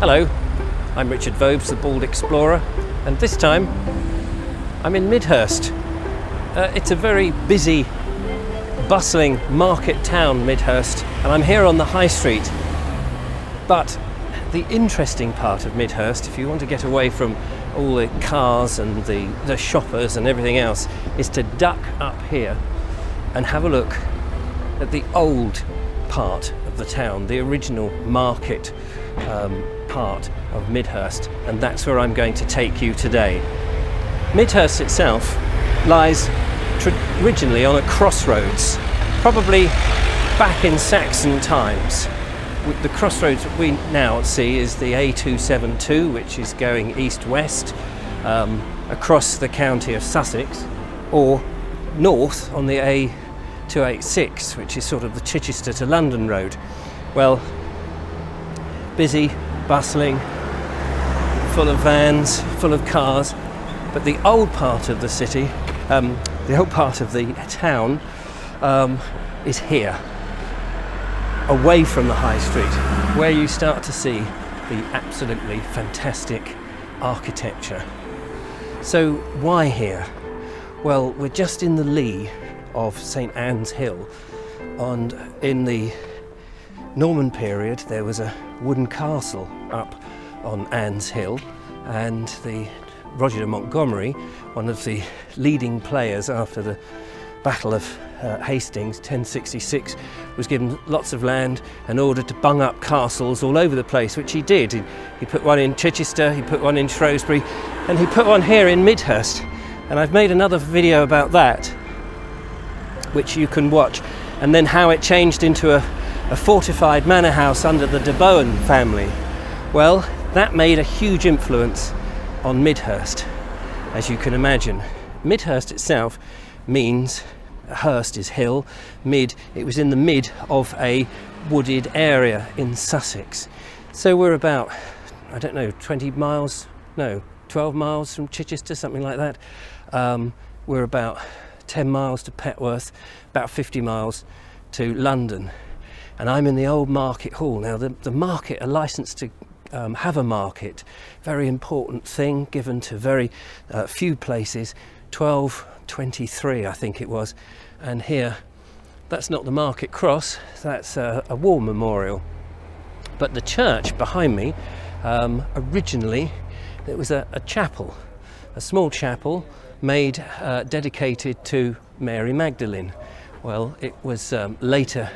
Hello, I'm Richard Vobes, the Bald Explorer, and this time I'm in Midhurst. It's a very busy, bustling market town, Midhurst, and I'm here on the high street. But the interesting part of Midhurst, if you want to get away from all the cars and the shoppers and everything else, is to duck up here and have a look at the old part of the town, the original market part of Midhurst, and that's where I'm going to take you today. Midhurst itself lies originally on a crossroads, probably back in Saxon times. The crossroads that we now see is the A272, which is going east-west across the county of Sussex, or north on the A286, which is sort of the Chichester to London road. Well, busy, bustling, full of vans, full of cars, but the old part of the city, the old part of the town is here, away from the high street, where you start to see the absolutely fantastic architecture. So why here? Well, we're just in the lee of St Anne's Hill, and in the Norman period there was a wooden castle up on Anne's Hill, and the Roger de Montgomery, one of the leading players after the Battle of Hastings 1066, was given lots of land and ordered to bung up castles all over the place, which he did. He put one in Chichester, he put one in Shrewsbury, and he put one here in Midhurst. And I've made another video about that, which you can watch, and then how it changed into a fortified manor house under the de Bohun family. Well, that made a huge influence on Midhurst, as you can imagine. Midhurst itself means, Hurst is hill, mid, it was in the mid of a wooded area in Sussex. So we're about, I don't know, 20 miles, no, 12 miles from Chichester, something like that. We're about 10 miles to Petworth, about 50 miles to London. And I'm in the old market hall. Now the market, a license to have a market, very important thing given to very few places, 1223 I think it was. And here, that's not the market cross, that's a war memorial. But the church behind me, originally it was a chapel, a small chapel made dedicated to Mary Magdalene. Well, it was later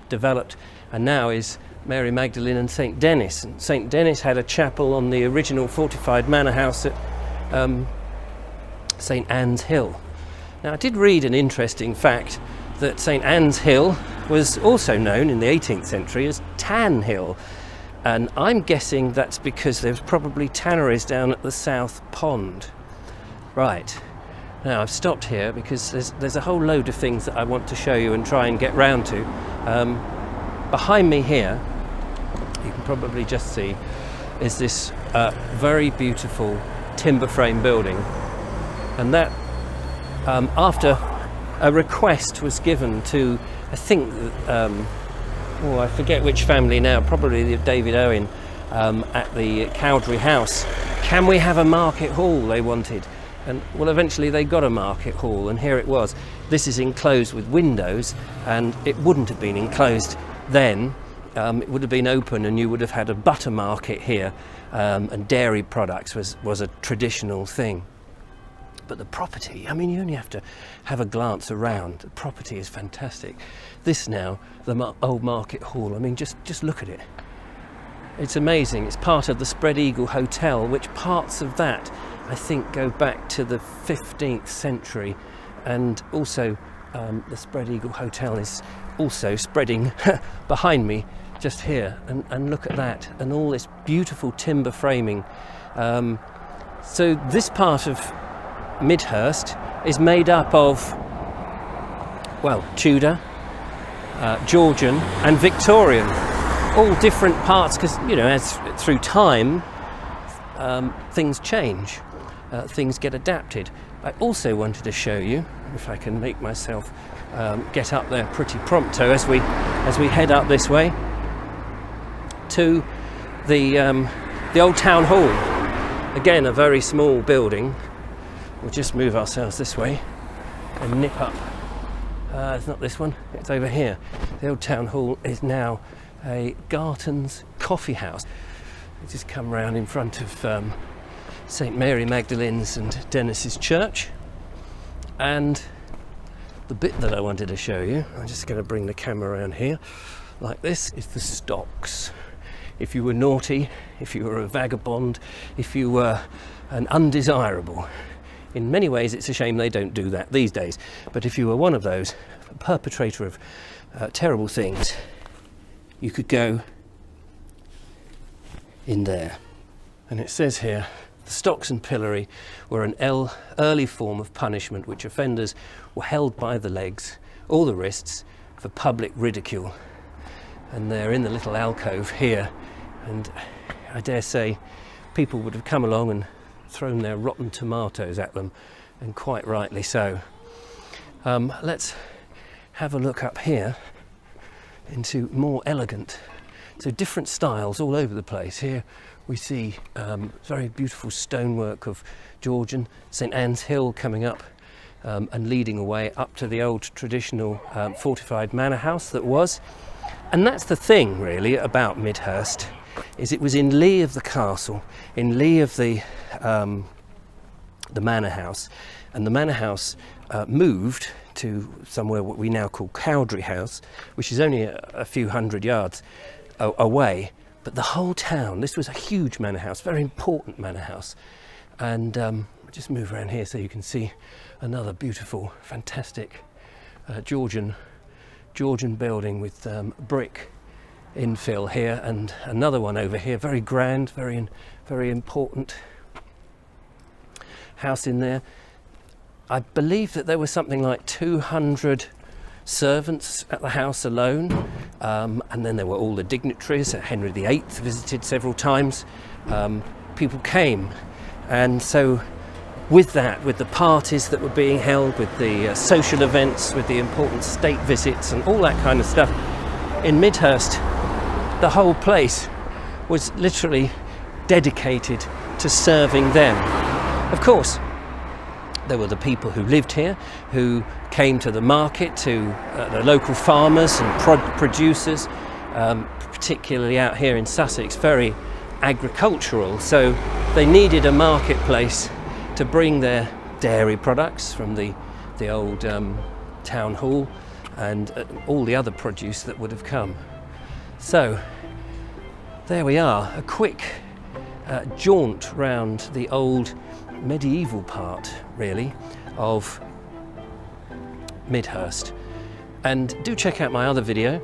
developed and now is Mary Magdalene and St Denis. And St Denis had a chapel on the original fortified manor house at St Anne's Hill. Now, I did read an interesting fact that St Anne's Hill was also known in the 18th century as Tan Hill, and I'm guessing that's because there's probably tanneries down at the South Pond. Right. Now, I've stopped here because there's a whole load of things that I want to show you and try and get round to. Behind me here, you can probably just see, is this very beautiful timber frame building. And that, after a request was given to, I think, I forget which family now, probably the David Owen at the Cowdray House. Can we have a market hall, they wanted. And well, eventually they got a market hall, and here it was. This is enclosed with windows, and it wouldn't have been enclosed then. It would have been open, and you would have had a butter market here, and dairy products was a traditional thing. But the property, I mean, you only have to have a glance around. The property is fantastic. This now, the old market hall, I mean, just look at it. It's amazing. It's part of the Spread Eagle Hotel, which parts of that, I think, go back to the 15th century. And also, the Spread Eagle Hotel is also spreading behind me, just here. And look at that, and all this beautiful timber framing. So this part of Midhurst is made up of, well, Tudor, Georgian and Victorian, all different parts, because, you know, as through time things change, things get adapted. I also wanted to show you, if I can make myself get up there pretty prompto as we head up this way, to the old town hall. Again, a very small building. We'll just move ourselves this way and nip up. It's not this one, it's over here. The old town hall is now a Garton's coffee house. We just come round in front of St Mary Magdalene's and Dennis's church. And the bit that I wanted to show you, I'm just going to bring the camera around here like this, is the stocks. If you were naughty, if you were a vagabond, if you were an undesirable, in many ways it's a shame they don't do that these days, but if you were one of those, a perpetrator of terrible things, you could go in there. And it says here, the stocks and pillory were an early form of punishment which offenders were held by the legs or the wrists for public ridicule. And they're in the little alcove here, and I dare say people would have come along and thrown their rotten tomatoes at them, and quite rightly so. Let's have a look up here into more elegant, so different styles all over the place. Here we see very beautiful stonework of Georgian, St Anne's Hill coming up and leading away up to the old traditional fortified manor house that was. And that's the thing really about Midhurst, is it was in lee of the castle, in lee of the manor house, and the manor house moved to somewhere what we now call Cowdray House, which is only a few hundred yards away. But the whole town, this was a huge manor house, very important manor house. And just move around here so you can see another beautiful, fantastic Georgian building with brick infill here, and another one over here, very grand, very important house in there. I believe that there was something like 200 servants at the house alone, and then there were all the dignitaries. Henry VIII visited several times. People came, and so with that, with the parties that were being held, with the social events, with the important state visits and all that kind of stuff, in Midhurst, the whole place was literally dedicated to serving them. Of course, there were the people who lived here, who came to the market, to the local farmers and producers, particularly out here in Sussex, very agricultural, so they needed a marketplace to bring their dairy products from the old town hall and all the other produce that would have come. So there we are, a quick jaunt round the old medieval part really of Midhurst. And do check out my other video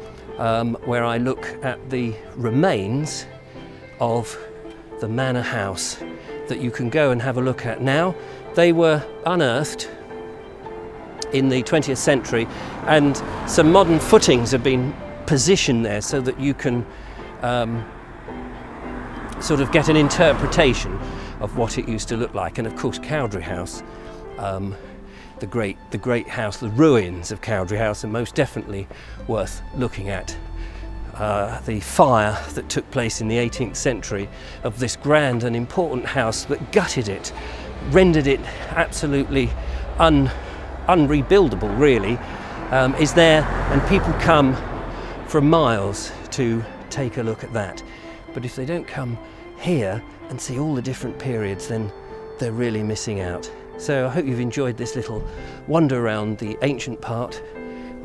where I look at the remains of the manor house that you can go and have a look at now. They were unearthed in the 20th century, and some modern footings have been positioned there so that you can sort of get an interpretation of what it used to look like. And of course Cowdray House, the great house, the ruins of Cowdray House, are most definitely worth looking at. The fire that took place in the 18th century of this grand and important house that gutted it, rendered it absolutely unrebuildable really, is there, and people come from miles to take a look at that. But if they don't come here and see all the different periods, then they're really missing out. So I hope you've enjoyed this little wander around the ancient part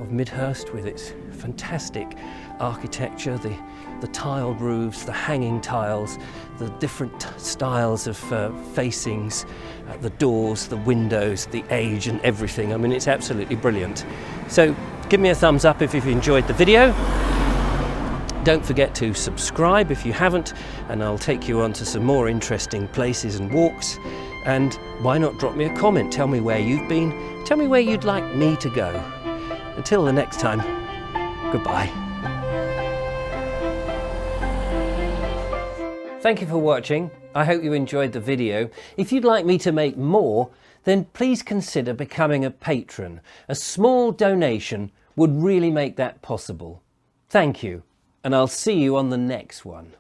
of Midhurst with its fantastic architecture, the tiled roofs, the hanging tiles, the different styles of facings, the doors, the windows, the age and everything. I mean, it's absolutely brilliant. So give me a thumbs up if you've enjoyed the video. Don't forget to subscribe if you haven't, and I'll take you on to some more interesting places and walks. And why not drop me a comment? Tell me where you've been. Tell me where you'd like me to go. Until the next time, goodbye. Thank you for watching. I hope you enjoyed the video. If you'd like me to make more, then please consider becoming a patron. A small donation would really make that possible. Thank you, and I'll see you on the next one.